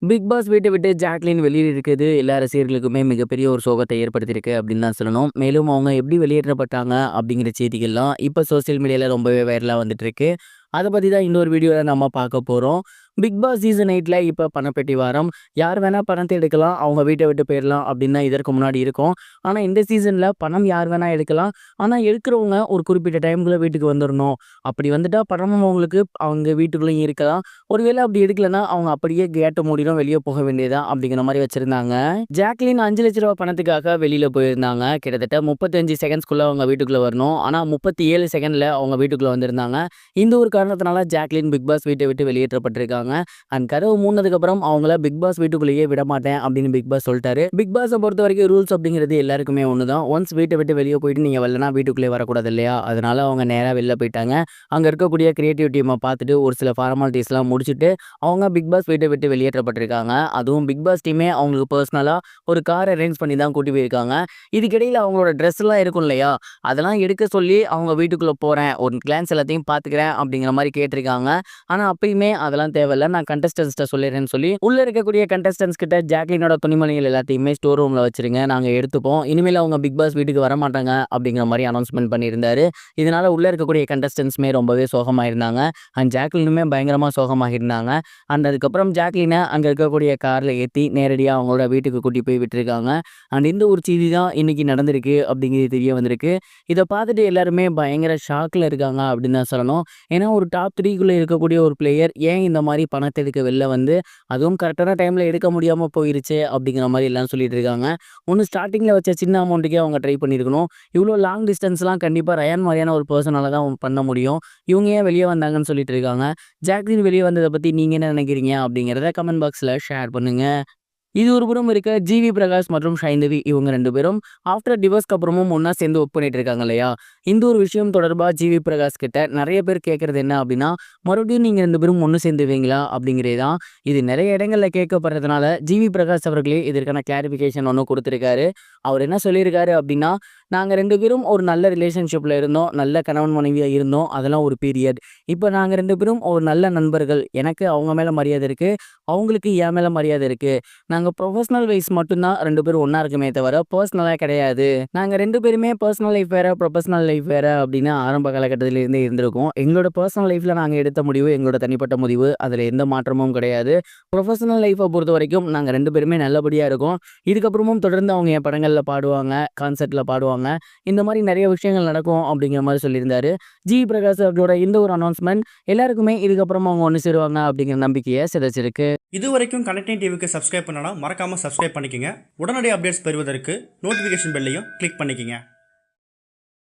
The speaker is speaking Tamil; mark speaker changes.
Speaker 1: பிக் பாஸ் வீட்ட விட்டு ஜாக்லின் வெளியில் இருக்கிறது எல்லா ரசிகர்களுக்குமே மிகப்பெரிய ஒரு சோகத்தை ஏற்படுத்தியிருக்கு அப்படின்னு தான் சொல்லணும். மேலும் அவங்க எப்படி வெளியேற்றப்பட்டாங்க அப்படிங்கிற செய்திகள்லாம் இப்போ சோசியல் மீடியால ரொம்பவே வைரலா வந்துட்டு இருக்கு. அத பத்தி தான் இன்னொரு வீடியோல நம்ம பார்க்க போறோம். பிக் பாஸ் சீசன் 8ல இப்ப பணப்பெட்டி வாரம். யார் வேணா பணத்த எடுக்கலாம். அவங்க வீட்ட விட்டு போயிரலாம் அப்படின்னு தான் இதற்கு முன்னாடி இருக்கும். ஆனா இந்த சீசன்ல பணம் யார் வேணா எடுக்கலாம். ஆனா எடுக்கிறவங்க ஒரு குறிப்பிட்ட டைம்குள்ள வீட்டுக்கு வந்துரணும். அப்படி வந்துட்டா பணமும் அவங்களுக்கு அவங்க வீட்டுக்குள்ளேயும் இருக்கலாம். ஒருவேளை அப்படி எடுக்கலன்னா அவங்க அப்படியே கேட்ட மூடிடும் வெளியே போக வேண்டியதா அப்படிங்கிற மாதிரி வச்சிருந்தாங்க. ஜாக்லின் 5 லட்ச ரூபா பணத்துக்காக வெளியில போயிருந்தாங்க. கிட்டத்தட்ட 35 செகண்ட்ஸ்குள்ள அவங்க வீட்டுக்குள்ள வரணும். ஆனா 37 செகண்ட்ல அவங்க வீட்டுக்குள்ள வந்திருந்தாங்க. இந்த ஒரு காரணத்தினால ஜாக்லின் பிக் பாஸ் வீட்டை விட்டு வெளியேற்றப்பட்டிருக்காங்க. அண்ட் கதவு மூடினதுக்கு அப்புறம் அவங்கள பிக் பாஸ் வீட்டுக்குள்ளேயே விட மாட்டேன் அப்படின்னு பிக் பாஸ் சொல்லிட்டாரு. பிக் பாஸை பொறுத்த வரைக்கும் ரூல்ஸ் அப்படிங்கிறது எல்லாருக்குமே ஒண்ணுதான். ஒன்ஸ் வீட்டை விட்டு வெளியே போயிட்டு நீங்க வரலனா வீட்டுக்குள்ளே வரக்கூடாது இல்லையா? அதனால அவங்க நேரா வெளில போயிட்டாங்க. அங்க இருக்கக்கூடிய கிரியேட்டிவ் டீமை பார்த்துட்டு ஒரு சில ஃபார்மாலிட்டிஸ்லாம் முடிச்சுட்டு அவங்க பிக் பாஸ் வீட்டை விட்டு வெளியேற்றப்பட்டிருக்காங்க. அதுவும் பிக் பாஸ் டீமே அவங்களுக்கு பர்சனலா ஒரு கார் அரேஞ்ச் பண்ணி தான் கூட்டி போயிருக்காங்க. இதுக்கிடையில அவங்களோட ட்ரெஸ் எல்லாம் இருக்கும் இல்லையா? அதெல்லாம் எடுக்க சொல்லி அவங்க வீட்டுக்குள்ள போறேன், ஒரு கிளான்ஸ் எல்லாத்தையும் பார்த்துக்கிறேன் அப்படிங்கிற மாதிரி கேட்டிருக்காங்க. ஆனா அப்பயுமே அதெல்லாம் தேவையில்ல, நான் கண்டஸ்டன்ஸ்ட்ட சொல்லிடுறேன்னு சொல்லி உள்ள இருக்கக்கூடிய கண்டஸ்டன்ஸ் கிட்ட ஜாக்லினோட துணிமணிகள் எல்லாத்தையுமே ஸ்டோர் ரூம்ல வச்சிருங்க, நாங்க எடுத்துப்போம், இனிமேல் அவங்க பிக் பாஸ் வீட்டுக்கு வர மாட்டாங்க அப்படிங்கிற மாதிரி அனௌன்ஸ்மெண்ட் பண்ணியிருந்தாரு. இதனால உள்ள இருக்கக்கூடிய கண்டஸ்டன்ஸ்மே ரொம்பவே சோகமா இருந்தாங்க. அண்ட் ஜாக்லினுமே பயங்கரமா சோகமாக இருந்தாங்க. அண்ட் அதுக்கப்புறம் ஜாக்லினை அங்க இருக்கக்கூடிய கார்ல ஏற்றி நேரடியாக அவங்களோட வீட்டுக்கு கூட்டி போய் விட்டுருக்காங்க. அண்ட் இந்த ஒரு செய்தி தான் இன்னைக்கு நடந்திருக்கு அப்படிங்கிறது தெரிய வந்திருக்கு. இதை பார்த்துட்டு எல்லாருமே பயங்கர ஷாக்ல இருக்காங்க அப்படின்னு தான் சொல்லணும். ஏன்னா ஒரு டாப் 3க்குள்ளே இருக்கக்கூடிய ஒரு பிளேயர் ஏன் இந்த மாதிரி பணத்தை எடுக்க வெளில வந்து அதுவும் கரெக்டான டைமில் எடுக்க முடியாமல் போயிருச்சு அப்படிங்கிற மாதிரி எல்லாம் சொல்லிட்டு இருக்காங்க. ஒன்று ஸ்டார்டிங்கில் வச்ச சின்ன அமௌண்ட்டுக்கே அவங்க ட்ரை பண்ணியிருக்கணும். இவ்வளோ லாங் டிஸ்டன்ஸ்லாம் கண்டிப்பாக ரயான் மாதிரியான ஒரு பர்சனால தான் பண்ண முடியும். இவங்க ஏன் வெளியே வந்தாங்கன்னு சொல்லிட்டு இருக்காங்க. ஜாக்லின் வெளியே வந்ததை பற்றி நீங்கள் என்ன நினைக்கிறீங்க அப்படிங்கிறத கமெண்ட் பாக்ஸில் ஷேர் பண்ணுங்க. இது ஒரு புறம் இருக்க, ஜிவி பிரகாஷ் மற்றும் ஷைந்தவி இவங்க 2 பேரும் ஆஃப்டர் டிவோர்ஸ்க்கு அப்புறமும் ஒண்ணா சேர்ந்து ஒர்க் பண்ணிட்டு இருக்காங்க இல்லையா? இந்த ஒரு விஷயம் தொடர்பா ஜிவி பிரகாஷ் கிட்ட நிறைய பேர் கேட்கறது என்ன அப்படின்னா, மறுபடியும் நீங்க 2 பேரும் ஒண்ணு சேர்ந்துவீங்களா அப்படிங்கிறே தான். இது நிறைய இடங்கள்ல கேட்கப்படுறதுனால ஜிவி பிரகாஷ் அவர்களே இதற்கான கிளாரிஃபிகேஷன் ஒன்று கொடுத்திருக்காரு. அவர் என்ன சொல்லியிருக்காரு அப்படின்னா, நாங்க 2 பேரும் ஒரு நல்ல ரிலேஷன்ஷிப்ல இருந்தோம், நல்ல கணவன் மனைவியா இருந்தோம், அதெல்லாம் ஒரு பீரியட். இப்போ நாங்க 2 பேரும் ஒரு நல்ல நண்பர்கள். எனக்கு அவங்க மேல மரியாதை இருக்கு, அவங்களுக்கு என் மேல மரியாதை இருக்கு. நாங்க ப்ரொஃபஷனல் வைஸ் மட்டும்தான் 2 பேரும் ஒண்ணா இருக்குமே தவிர பர்சனலா கிடையாது. நாங்க 2 பேருமே பர்சனல் லைஃப் வேற, ப்ரொஃபஷனல் லைஃப் வேற அப்படின்னு ஆரம்ப காலகட்டத்தில இருந்தே இருந்திருக்கோம். எங்களோட பர்சனல் லைஃப்ல நாங்க எடுத்த முடிவு எங்களோட தனிப்பட்ட முடிவு. அதுல எந்த மாற்றமும் கிடையாது. ப்ரொஃபஷனல் லைஃப்பை பொறுத்தவரைக்கும் நாங்க 2 பேருமே நல்லபடியா இருக்கோம். இதுக்கப்புறமும் தொடர்ந்து அவங்க என் படங்கள்ல பாடுவாங்க, கான்சர்ட்ல பாடுவாங்க. இந்த மாதிரி நிறைய விஷயங்கள் நடக்கும் அப்படிங்கிற மாதிரி சொல்லியிருந்தாரு. ஜி பிரகாஷ் அவர்களோட இந்த ஒரு அனௌன்ஸ்மெண்ட் எல்லாருக்குமே இதுக்கப்புறமா அவங்க ஒன்று சேருவாங்க அப்படிங்கிற நம்பிக்கையை சிதைச்சிருக்கு.
Speaker 2: இதுவரைக்கும் கனெக்டிங் டிவிக்கு சப்ஸ்கிரைப் பண்ணனா மறக்காம சப்ஸ்கிரைப் பண்ணிக்கங்க. உடனடி அப்டேட்ஸ் பெறுவதற்கு நோட்டிஃபிகேஷன் பெல்லையும் கிளிக் பண்ணிக்கங்க.